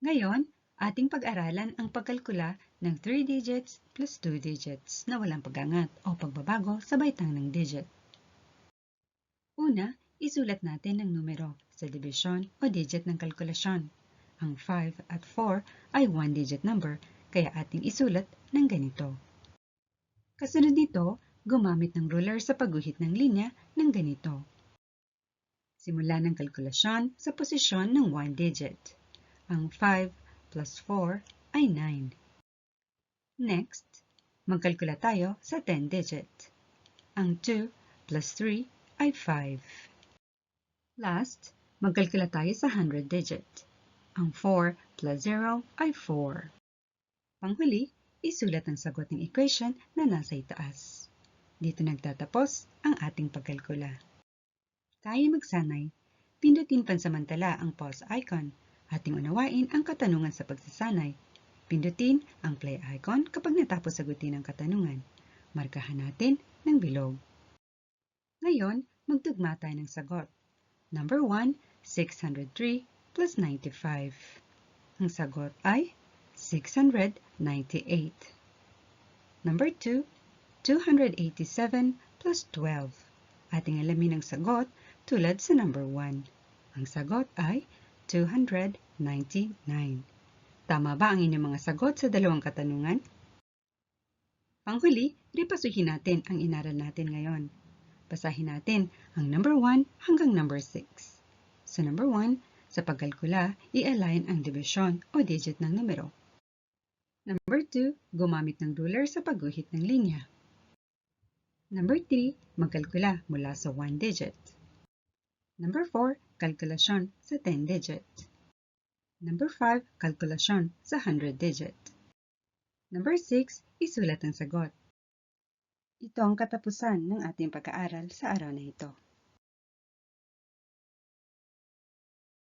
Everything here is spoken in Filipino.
Ngayon, ating pag-aralan ang pagkalkula ng 3 digits plus 2 digits na walang pagangat o pagbabago sa baitang ng digit. Una, isulat natin ang numero sa division o digit ng kalkulasyon. Ang 5 at 4 ay 1-digit number, kaya ating isulat ng ganito. Kasunod nito, gumamit ng ruler sa pagguhit ng linya ng ganito. Simula ng kalkulasyon sa posisyon ng 1 digit. Ang 5 plus 4 ay 9. Next, magkalkula tayo sa 10 digit. Ang 2 plus 3 ay 5. Last, magkalkula tayo sa 100 digit. Ang 4 plus 0 ay 4. Panghuli, isulat ang sagot ng equation na nasa itaas. Dito nagtatapos ang ating pagkalkula. Tayo magsanay. Pindutin pansamantala ang pause icon. Ating unawain ang katanungan sa pagsasanay. Pindutin ang play icon kapag natapos sagutin ang katanungan. Markahan natin ng bilog. Ngayon, magtugma tayo ng sagot. Number 1, 603 plus 95. Ang sagot ay 698. Number 2, 287 plus 12. Ating alamin ang sagot tulad sa number 1. Ang sagot ay 299. Tama ba ang inyong mga sagot sa dalawang katanungan? Panghuli, repasuhin natin ang inaral natin ngayon. Basahin natin ang number 1 hanggang number 6. Sa number 1, sa pagkalkula, i-align ang division o digit ng numero. Number 2, gumamit ng ruler sa pagguhit ng linya. Number 3, magkalkula mula sa 1 digit. Number 4, kalkulasyon sa 10 digit. Number 5, kalkulasyon sa 100 digit. Number 6, isulat ang sagot. Ito ang katapusan ng ating pag-aaral sa araw na ito.